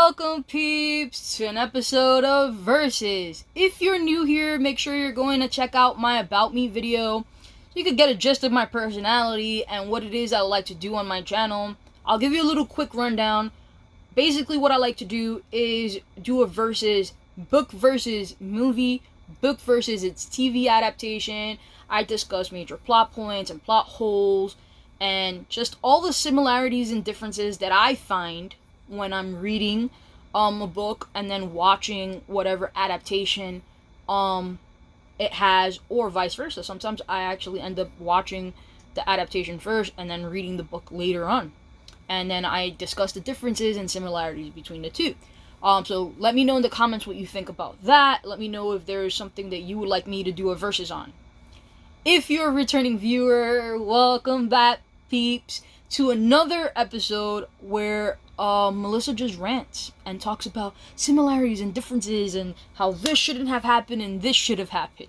Welcome, peeps, to an episode of Versus. If you're new here, make sure you're going to check out my About Me video so you can get a gist of my personality and what it is I like to do on my channel. I'll give you a little quick rundown. Basically, what I like to do is do a versus, book versus movie, book versus its TV adaptation. I discuss major plot points and plot holes and just all the similarities and differences that I find when I'm reading a book and then watching whatever adaptation it has, or vice versa. Sometimes I actually end up watching the adaptation first and then reading the book later on. And then I discuss the differences and similarities between the two. So let me know in the comments what you think about that. Let me know if there's something that you would like me to do a versus on. If you're a returning viewer, welcome back, peeps, to another episode where Melissa just rants and talks about similarities and differences and how this shouldn't have happened and this should have happened.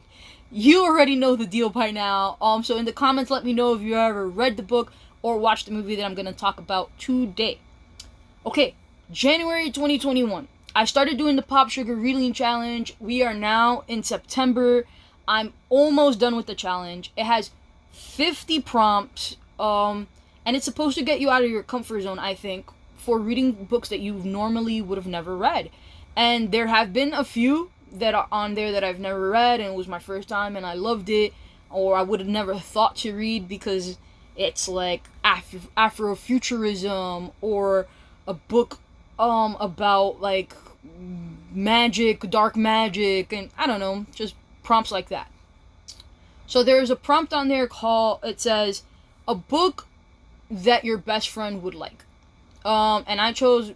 You already know the deal by now. So in the comments, let me know if you ever read the book or watched the movie that I'm going to talk about today. Okay, January 2021. I started doing the Pop Sugar Reading Challenge. We are now in September. I'm almost done with the challenge. It has 50 prompts, and it's supposed to get you out of your comfort zone, I think, for reading books that you normally would have never read. And there have been a few that are on there that I've never read, and it was my first time, and I loved it, or I would have never thought to read because it's like Afrofuturism, or a book about like magic, dark magic, and I don't know, just prompts like that. So there's a prompt on there it says, a book that your best friend would like. And I chose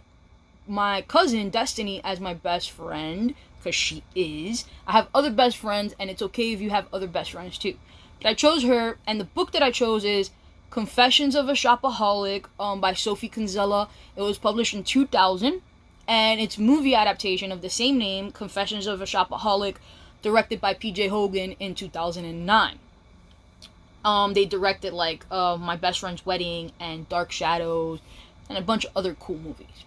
my cousin, Destiny, as my best friend, because she is. I have other best friends, and it's okay if you have other best friends too. But I chose her, and the book that I chose is Confessions of a Shopaholic, by Sophie Kinsella. It was published in 2000, and it's movie adaptation of the same name, Confessions of a Shopaholic, directed by P.J. Hogan in 2009. They directed like My Best Friend's Wedding and Dark Shadows and a bunch of other cool movies.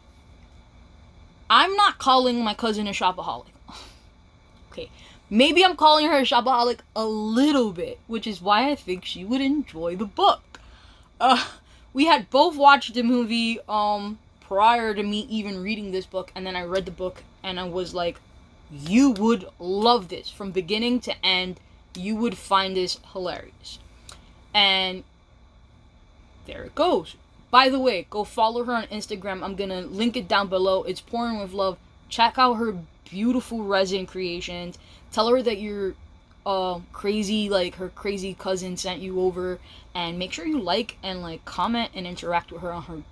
I'm not calling my cousin a shopaholic. Okay, maybe I'm calling her a shopaholic a little bit, which is why I think she would enjoy the book. We had both watched the movie prior to me even reading this book, and then I read the book and I was like, you would love this from beginning to end. You would find this hilarious. And there it goes. By the way, go follow her on Instagram. I'm going to link it down below. It's Pouring with Love. Check out her beautiful resin creations. Tell her that you're crazy, like her crazy cousin sent you over. And make sure you like and comment and interact with her on her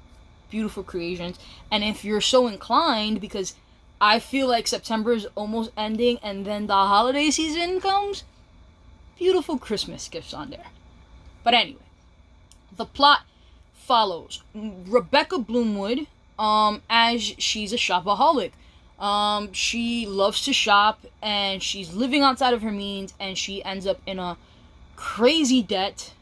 beautiful creations. And if you're so inclined, because I feel like September is almost ending and then the holiday season comes, beautiful Christmas gifts on there. But anyway, the plot follows Rebecca Bloomwood, as she's a shopaholic. She loves to shop, and she's living outside of her means, and she ends up in a crazy debt,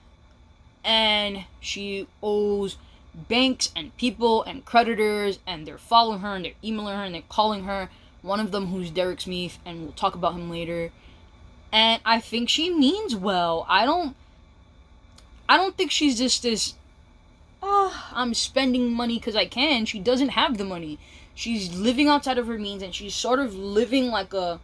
and she owes banks and people and creditors, and they're following her, and they're emailing her, and they're calling her. One of them, who's Derek Smith, and we'll talk about him later. And I think she means well. I don't think she's just this, I'm spending money because I can. She doesn't have the money. She's living outside of her means, and she's sort of living like a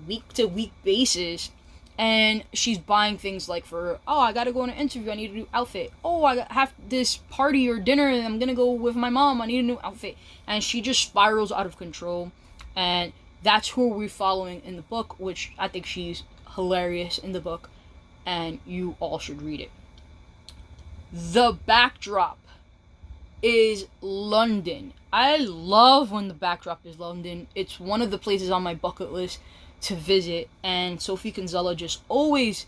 week-to-week basis. And she's buying things like I gotta go on an interview, I need a new outfit. I have this party or dinner, and I'm gonna go with my mom, I need a new outfit. And she just spirals out of control. And that's who we're following in the book, which I think she's hilarious in the book. And you all should read it. The backdrop is London. I love when the backdrop is London. It's one of the places on my bucket list to visit, and Sophie Kinsella just always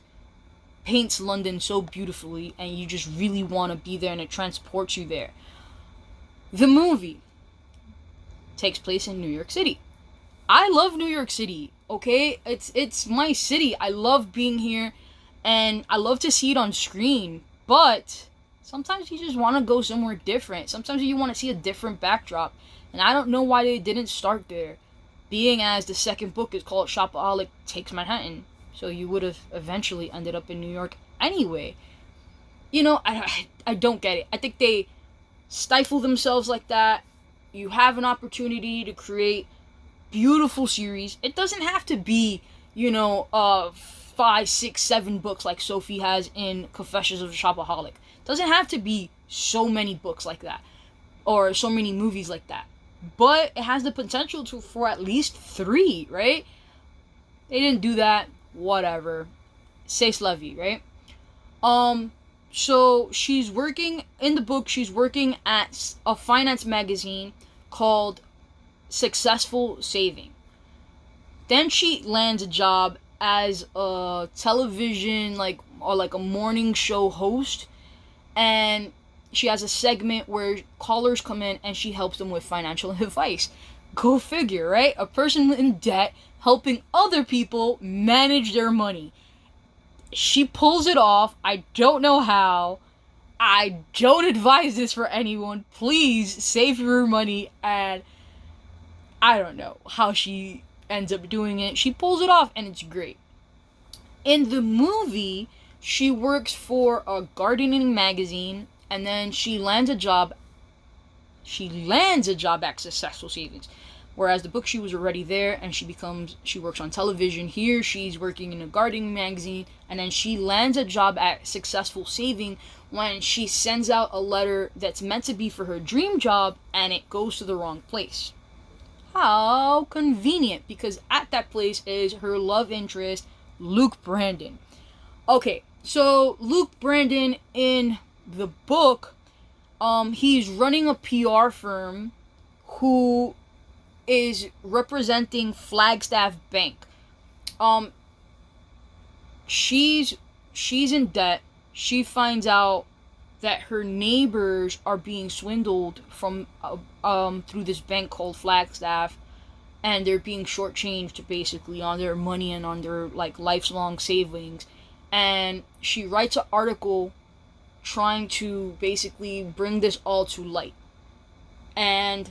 paints London so beautifully, and you just really want to be there, and it transports you there. The movie takes place in New York City. I love New York City, okay? It's my city. I love being here, and I love to see it on screen, but sometimes you just want to go somewhere different. Sometimes you want to see a different backdrop. And I don't know why they didn't start there, being as the second book is called Shopaholic Takes Manhattan. So you would have eventually ended up in New York anyway. I don't get it. I think they stifle themselves like that. You have an opportunity to create beautiful series. It doesn't have to be, 5, 6, 7 books like Sophie has in Confessions of a Shopaholic. It doesn't have to be so many books like that, or so many movies like that. But it has the potential for at least 3, right? They didn't do that. Whatever. C'est la vie, right? So she's working, in the book, she's working at a finance magazine called Successful Saving. Then she lands a job as a television, or a morning show host. And she has a segment where callers come in and she helps them with financial advice. Go figure, right? A person in debt helping other people manage their money. She pulls it off. I don't know how. I don't advise this for anyone. Please save your money. And I don't know how she ends up doing it. She pulls it off and it's great. In the movie, she works for a gardening magazine, and then she lands a job at Successful Savings. Whereas the book, she was already there, and she works on television. Here, she's working in a gardening magazine, and then she lands a job at Successful Saving when she sends out a letter that's meant to be for her dream job, and it goes to the wrong place. How convenient, because at that place is her love interest, Luke Brandon. Okay, so Luke Brandon in the book, he's running a PR firm who is representing Flagstaff Bank. She's in debt. She finds out that her neighbors are being swindled from through this bank called Flagstaff, and they're being shortchanged basically on their money and on their lifelong savings. And she writes an article trying to basically bring this all to light. And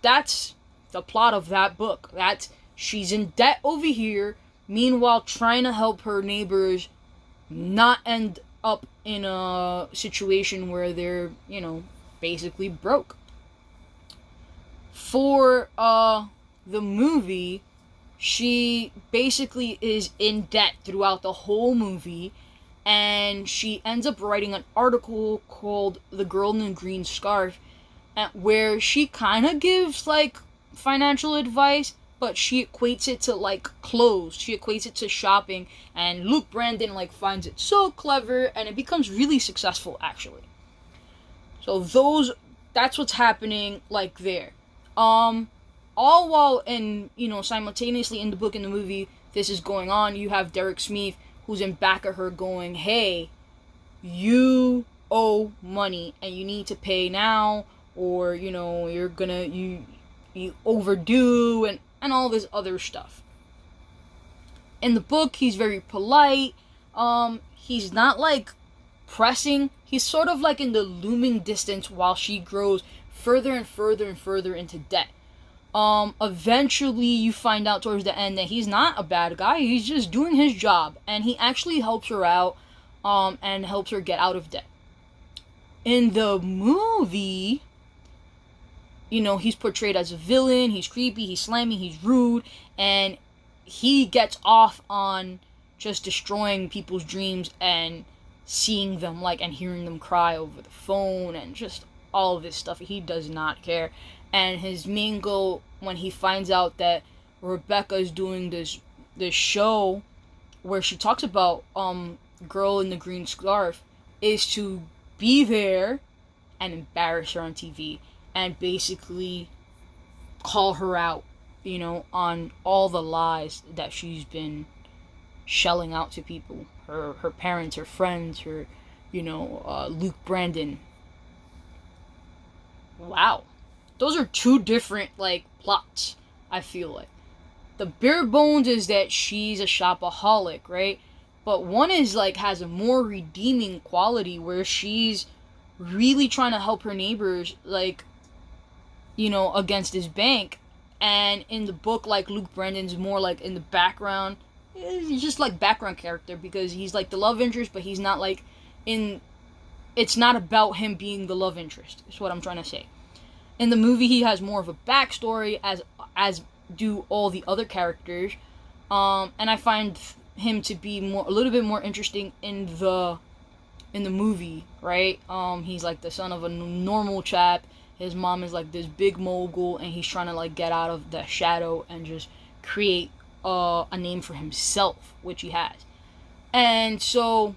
that's the plot of that book. That she's in debt over here, meanwhile trying to help her neighbors not end up in a situation where they're, basically broke. For the movie, she basically is in debt throughout the whole movie, and she ends up writing an article called The Girl in the Green Scarf, where she kind of gives financial advice, but she equates it to clothes. She equates it to shopping, and Luke Brandon finds it so clever, and it becomes really successful actually. So that's what's happening there. All while simultaneously in the book and the movie this is going on, you have Derek Smith who's in back of her going, hey, you owe money and you need to pay now, or you're gonna you overdue, and all this other stuff. In the book, he's very polite. He's not pressing. He's sort of in the looming distance while she grows further and further and further into debt. Eventually you find out towards the end that he's not a bad guy. He's just doing his job, and he actually helps her out, and helps her get out of debt. In the movie, he's portrayed as a villain. He's creepy, he's slimy, he's rude, and he gets off on just destroying people's dreams and seeing them and hearing them cry over the phone and just all of this stuff. He does not care. And his main goal, when he finds out that Rebecca is doing this show where she talks about Girl in the Green Scarf, is to be there and embarrass her on TV and basically call her out, on all the lies that she's been shelling out to people. Her parents, her friends, her, Luke Brandon. Wow. Those are 2 different, plots, I feel like. The bare bones is that she's a shopaholic, right? But one is, has a more redeeming quality where she's really trying to help her neighbors, against his bank. And in the book, like, Luke Brandon's more like in the background. He's just like background character because he's like the love interest, but he's not like in. It's not about him being the love interest. Is what I'm trying to say. In the movie, he has more of a backstory, as do all the other characters. And I find him to be a little bit more interesting in the movie, right? He's like the son of a normal chap. His mom is like this big mogul, and he's trying to like get out of the shadow and just create a name for himself, which he has. And so,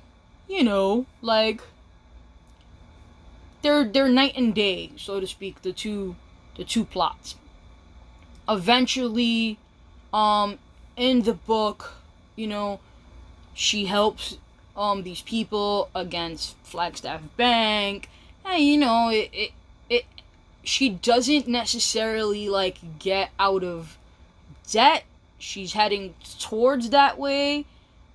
like, they're night and day, so to speak, the two plots. Eventually, in the book, she helps these people against Flagstaff Bank, and she doesn't necessarily like get out of debt. She's heading towards that way,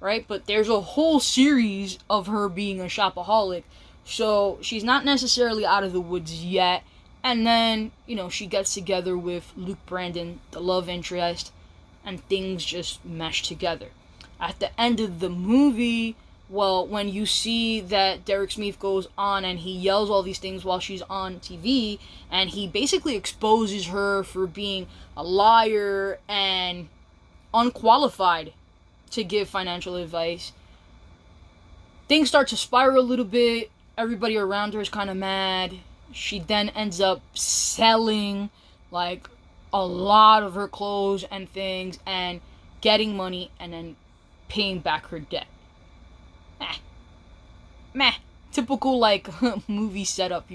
right? But there's a whole series of her being a shopaholic, so she's not necessarily out of the woods yet. And then, she gets together with Luke Brandon, the love interest, and things just mesh together. At the end of the movie, well, when you see that Derek Smith goes on and he yells all these things while she's on TV, and he basically exposes her for being a liar and unqualified to give financial advice, things start to spiral a little bit. Everybody around her is kind of mad. She then ends up selling like a lot of her clothes and things and getting money and then paying back her debt. Meh. Typical like movie setup,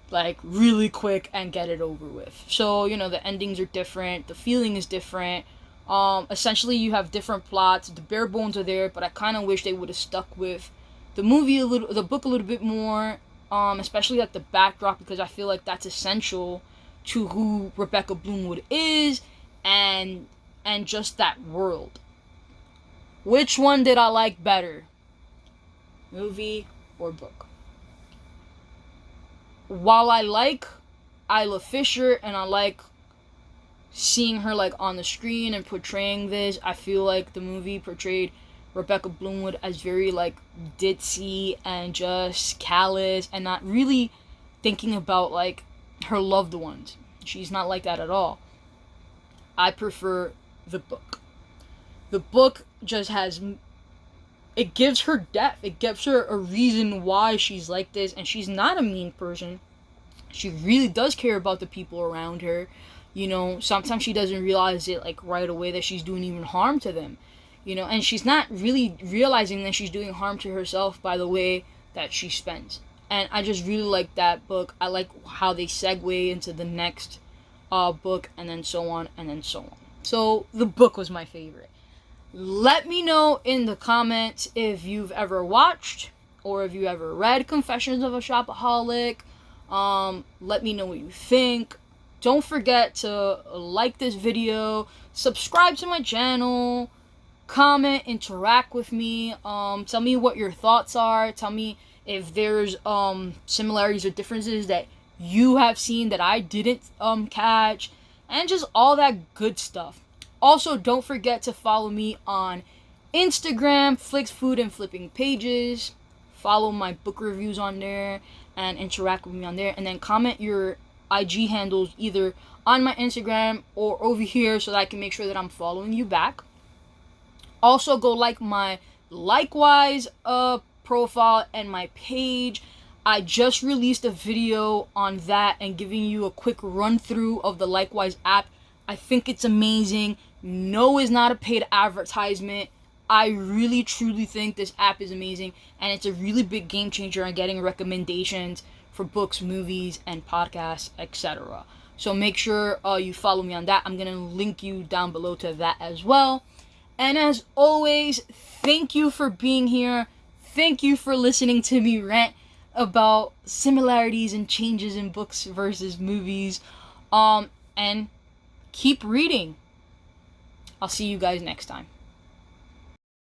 like really quick and get it over with. So, the endings are different, the feeling is different. Essentially you have different plots. The bare bones are there, but I kind of wish they would have stuck with the book a little bit more, especially at the backdrop, because I feel like that's essential to who Rebecca Bloomwood is and just that world. Which one did I like better? Movie or book? While I like Isla Fisher and I like seeing her like on the screen and portraying this, I feel like the movie portrayed Rebecca Bloomwood as very like ditzy and just callous and not really thinking about like her loved ones. She's not like that at all. I prefer the book. The book just has, it gives her depth. It gives her a reason why she's like this, and she's not a mean person. She really does care about the people around her. Sometimes she doesn't realize it like right away that she's doing even harm to them. And she's not really realizing that she's doing harm to herself by the way that she spends. And I just really like that book. I like how they segue into the next book, and then so on, and then so on. So the book was my favorite. Let me know in the comments if you've ever watched or if you ever read Confessions of a Shopaholic. Let me know what you think. Don't forget to like this video, subscribe to my channel, comment, interact with me. Tell me what your thoughts are. Tell me if there's similarities or differences that you have seen that I didn't catch, and just all that good stuff. Also, don't forget to follow me on Instagram, Flicks, Food, and Flipping Pages. Follow my book reviews on there and interact with me on there. And then comment your IG handles either on my Instagram or over here so that I can make sure that I'm following you back. Also, go like my Likewise profile and my page. I just released a video on that and giving you a quick run through of the Likewise app. I think it's amazing. No, it's not a paid advertisement. I really truly think this app is amazing, and it's a really big game changer on getting recommendations for books, movies, and podcasts, etc. So make sure you follow me on that. I'm going to link you down below to that as well. And as always, thank you for being here. Thank you for listening to me rant about similarities and changes in books versus movies. And keep reading. I'll see you guys next time.